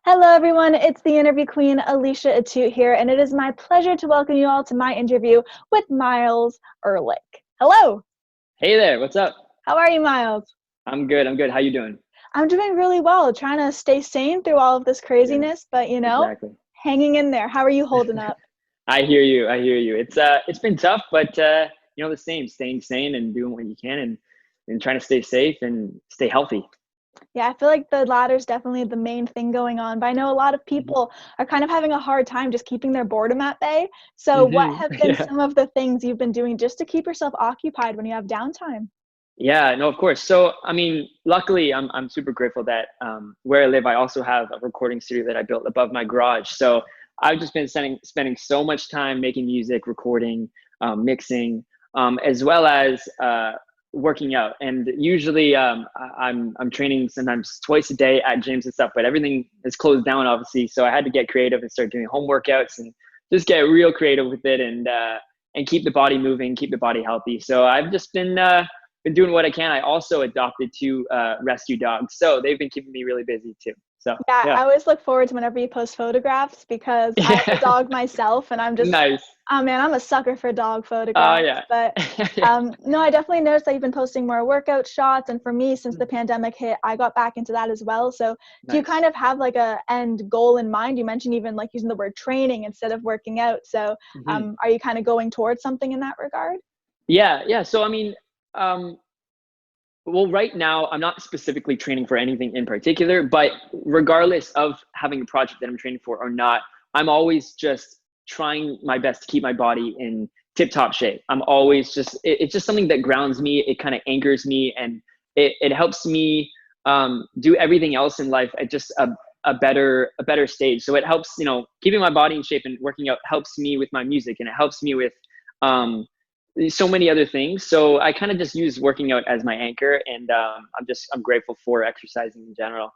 Hello, everyone. It's the interview queen, Alicia Atout here, and it is my pleasure to welcome you all to my interview with Myles Erlick. Hello. Hey there, what's up? How are you, Myles? I'm good, I'm good. How you doing? I'm doing really well, trying to stay sane through all of this Yeah, craziness, but exactly. hanging in there. How are you holding up? I hear you. It's been tough, but the same, staying sane and doing what you can and trying to stay safe and stay healthy. Yeah, I feel like the latter is definitely the main thing going on, but I know a lot of hmm people are kind of having a hard time just keeping their boredom at bay. So what have been Yeah. some of the things you've been doing just to keep yourself occupied when you have downtime? Yeah, no, of course. So, I mean, luckily, I'm super grateful that where I live, I also have a recording studio that I built above my garage. So I've just been spending so much time making music, recording, mixing, as well as working out. And usually, I'm training sometimes twice a day at gyms and stuff. But everything is closed down, obviously. So I had to get creative and start doing home workouts and just get real creative with it and keep the body moving, keep the body healthy. So I've just been doing what I can. I also adopted two rescue dogs, so they've been keeping me really busy too. So Yeah, yeah, I always look forward to whenever you post photographs because I have a yeah, dog myself and nice. oh man, I'm a sucker for dog Oh photographs. yeah, But yeah, no, I definitely noticed that you've been posting more workout shots. And for me, since the Mm, pandemic hit, I got back into that as well. So do you nice. kind of have like a end goal in mind? You mentioned even like using the word training instead of working out. So hmm are you kind of going towards something in that regard? Yeah, yeah. So I mean, um, well, right now I'm not specifically training for anything in particular, but regardless of having a project that I'm training for or not, I'm always just trying my best to keep my body in tip-top shape. I'm always it's just something that grounds me. It kind of anchors me, and it helps me do everything else in life at just a better stage. So it helps, keeping my body in shape and working out helps me with my music, and it helps me with um, so many other things. So I kind of just use working out as my anchor, and I'm grateful for exercising in general.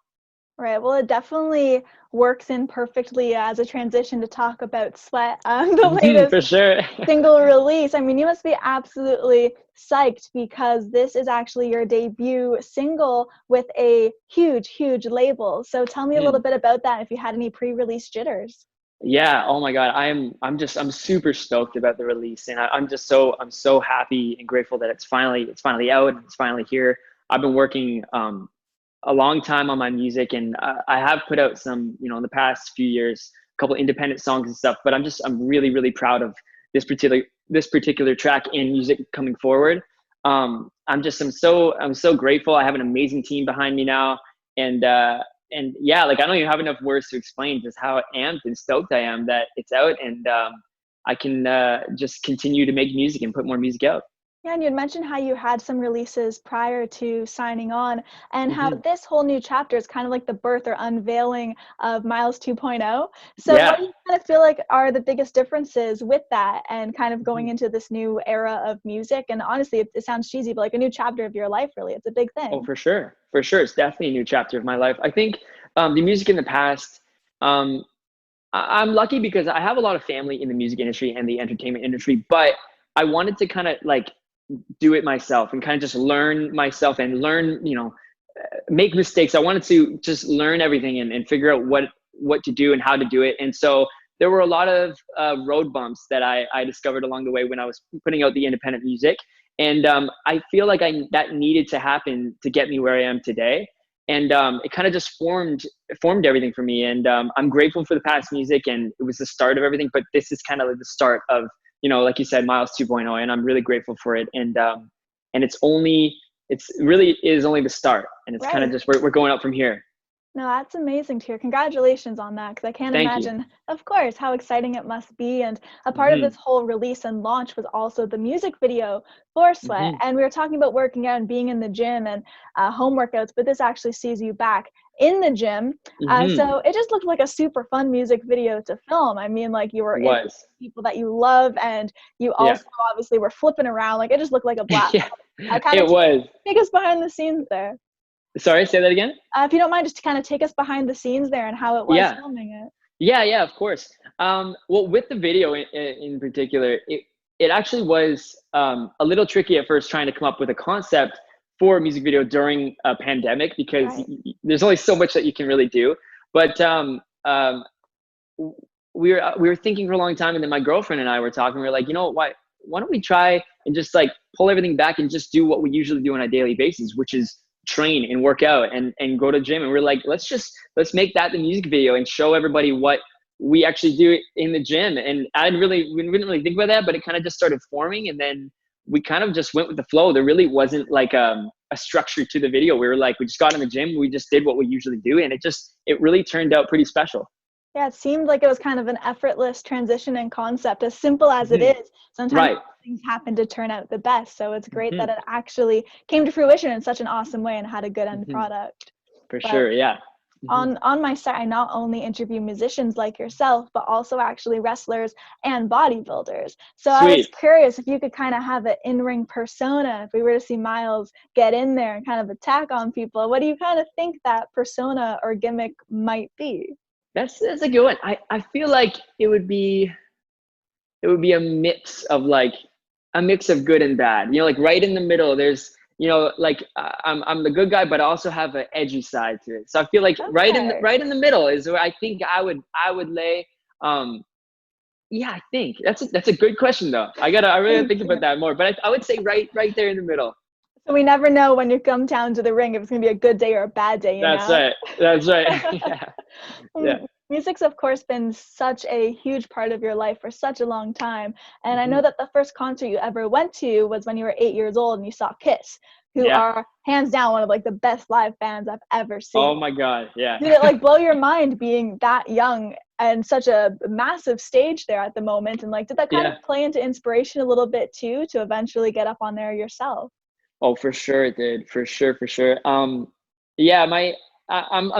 Right. Well, it definitely works in perfectly as a transition to talk about Sweat, the latest For sure. single release. I mean, you must be absolutely psyched because this is actually your debut single with a huge, huge label. So tell me a little Mhm. bit about that if you had any pre-release jitters. Yeah. Oh my God. I'm super stoked about the release, and I'm so happy and grateful that it's finally out and it's finally here. I've been working a long time on my music, and I have put out some, in the past few years, a couple independent songs and stuff. But I'm really really proud of this particular track and music coming forward. I'm so grateful. I have an amazing team behind me now, and yeah, like I don't even have enough words to explain just how amped and stoked I am that it's out, and I can just continue to make music and put more music out. Yeah, and you'd mentioned how you had some releases prior to signing on, and how hmm this whole new chapter is kind of like the birth or unveiling of Miles 2.0. So, what Yeah. do you kind of feel like are the biggest differences with that and kind of going Mhm. into this new era of music? And honestly, it sounds cheesy, but like a new chapter of your life, really. It's a big Oh, thing. for sure. For sure. It's definitely a new chapter of my life. I think the music in the past, um, I'm lucky because I have a lot of family in the music industry and the entertainment industry, but I wanted to kind of like do it myself and kind of just learn myself and learn, make mistakes. I wanted to just learn everything and figure out what to do and how to do it. And so there were a lot of road bumps that I discovered along the way when I was putting out the independent music. And I feel like that needed to happen to get me where I am today. And it kind of just formed everything for me. And I'm grateful for the past music, and it was the start of everything. But this is kind of like the start of, like you said, Miles 2.0, and I'm really grateful for it. And it's really is only the start, and it's kind of Right. just we're going up from here. No, that's amazing to hear. Congratulations on that, because I can't Thank you. imagine, of course, how exciting it must be. And a part of this hmm whole release and launch was also the music video for Sweat. hmm And we were talking about working out and being in the gym and home workouts, but this actually sees you back in the gym. hmm So it just looked like a super fun music video to film. I mean, like you were It in was. people that you love, and you Yeah. also obviously were flipping around. Like it just looked like a blast. Yeah. Kind of It was. take us behind the scenes there. Sorry, say that again. If you don't mind, just to kind of take us behind the scenes there and how it was Yeah. filming it. Yeah, of course. Well, with the video in particular, it actually was a little tricky at first trying to come up with a concept for a music video during a pandemic because Right. there's only so much that you can really do. But we were thinking for a long time, and then my girlfriend and I were talking. We were like, you know, why don't we try and just like pull everything back and just do what we usually do on a daily basis, which is train and work out and go to gym. And we're like, let's make that the music video and show everybody what we actually do in the gym. And we didn't really think about that, but it kind of just started forming, and then we kind of just went with the flow. There really wasn't like a structure to the video. We were like, we just got in the gym, we just did what we usually do, and it really turned out pretty special. Yeah, it seemed like it was kind of an effortless transition and concept, as simple as it is. Sometimes things happen to turn out the best. So it's great that it actually came to fruition in such an awesome way and had a good end product. For sure, yeah. On my site, I not only interview musicians like yourself, but also actually wrestlers and bodybuilders. So I was curious if you could kind of have an in-ring persona. If we were to see Myles get in there and kind of attack on people, what do you kind of think that persona or gimmick might be? That's a good one. I feel like it would be a mix of good and bad. You know, like right in the middle, there's, you know, like I'm the good guy, but I also have an edgy side to it. So I feel like right in the middle is where I think I would lay. Yeah, I think that's a good question though. I really think about that more, but I would say right there in the middle. So we never know when you come down to the ring if it's going to be a good day or a bad day. That's right. Yeah. Music's, of course, been such a huge part of your life for such a long time. And I know that the first concert you ever went to was when you were 8 years old and you saw Kiss, who are hands down one of like the best live bands I've ever seen. Oh my God, yeah. Did it like blow your mind being that young and such a massive stage there at the moment? And like, did that kind of play into inspiration a little bit too, to eventually get up on there yourself? Oh, for sure it did. For sure. I'm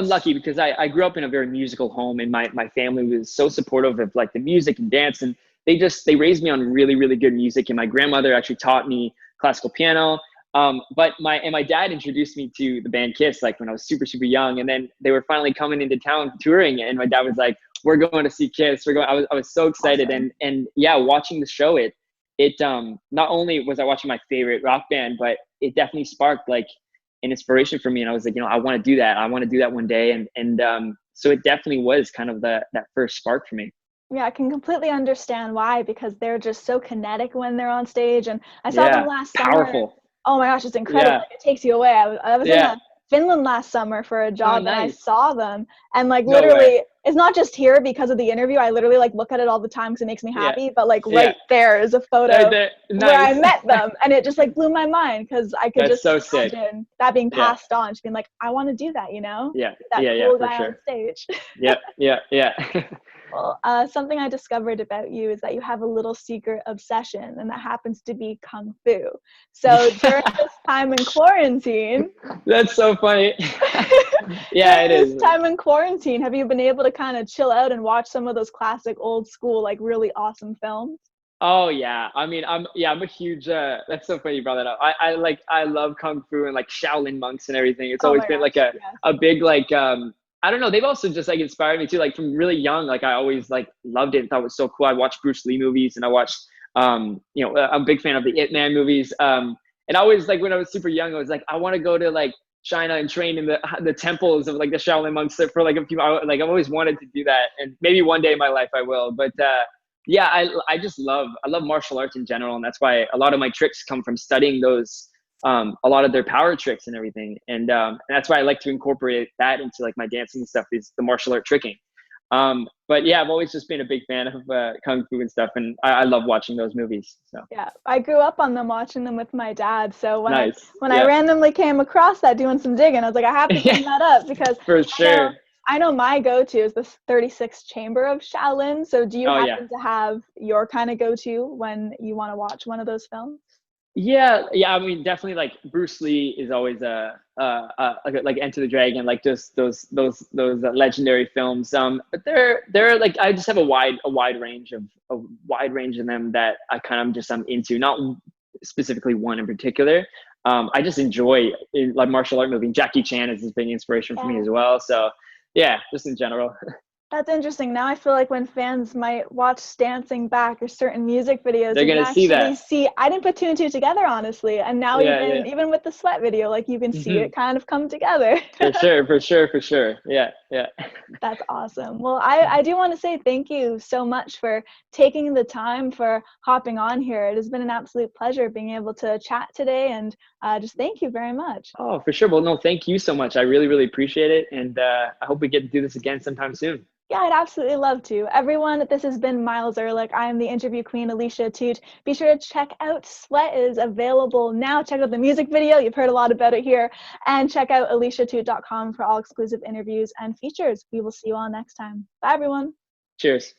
lucky because I grew up in a very musical home, and my family was so supportive of like the music and dance, and they raised me on really, really good music. And my grandmother actually taught me classical piano. But my dad introduced me to the band Kiss like when I was super, super young, and then they were finally coming into town touring, and my dad was like, "We're going to see Kiss. I was so excited." Awesome. And watching the show, it not only was I watching my favorite rock band, but it definitely sparked like an inspiration for me. And I was like, you know, I want to do that. I want to do that one day. And so it definitely was kind of that first spark for me. Yeah, I can completely understand why, because they're just so kinetic when they're on stage. And I saw them last summer. Powerful. Oh my gosh, it's incredible. Like, it takes you away. I was in Finland last summer for a job, and I saw them, and like literally it's not just here because of the interview. I literally like look at it all the time because it makes me happy, but like right there is a photo where I met them, and it just like blew my mind because I could just imagine that being passed on, just being like, I want to do that, you know? That cool guy on stage. Yeah. Well, something I discovered about you is that you have a little secret obsession, and that happens to be Kung Fu. So during this time in quarantine. That's so funny. Yeah, it is. This time in quarantine, have you been able to kind of chill out and watch some of those classic old school, like really awesome films? Oh yeah. I mean, I'm a huge, that's so funny you brought that up. I love Kung Fu and like Shaolin monks and everything. It's always been like a big, like, I don't know. They've also just like inspired me too. Like from really young, like I always like loved it and thought it was so cool. I watched Bruce Lee movies, and I watched, I'm a big fan of the Ip Man movies. And I always like when I was super young, I was like, I want to go to like China and train in the temples of like the Shaolin monks for like a few hours. Like I've always wanted to do that, and maybe one day in my life I will. But I just love martial arts in general, and that's why a lot of my tricks come from studying those. A lot of their power tricks and everything, and that's why I like to incorporate that into like my dancing and stuff, is the martial art tricking. But yeah, I've always just been a big fan of Kung Fu and stuff, and I love watching those movies. So yeah, I grew up on them, watching them with my dad. So when I randomly came across that doing some digging, I was like, I have to bring that up, because for sure. I know my go-to is the 36th Chamber of Shaolin. So do you happen to have your kind of go-to when you want to watch one of those films? Yeah. I mean, definitely like Bruce Lee is always like Enter the Dragon, like just those legendary films. But they're like, I just have a wide range in them that I'm into, not specifically one in particular. I just enjoy like martial art movie. Jackie Chan is a big inspiration for me as well. So yeah, just in general. That's interesting. Now I feel like when fans might watch Dancing Back or certain music videos, they're going to see that. I didn't put two and two together, honestly. And now even with the sweat video, like you can see it kind of come together. For sure. Yeah. Yeah. That's awesome. Well, I do want to say thank you so much for taking the time, for hopping on here. It has been an absolute pleasure being able to chat today, and just thank you very much. Oh, for sure. Well, no, thank you so much. I really, really appreciate it. And I hope we get to do this again sometime soon. Yeah, I'd absolutely love to. Everyone, this has been Myles Erlick. I am the interview queen, Alicia Atout. Be sure to check out Sweat. It is available now. Check out the music video. You've heard a lot about it here. And check out aliciaatout.com for all exclusive interviews and features. We will see you all next time. Bye, everyone. Cheers.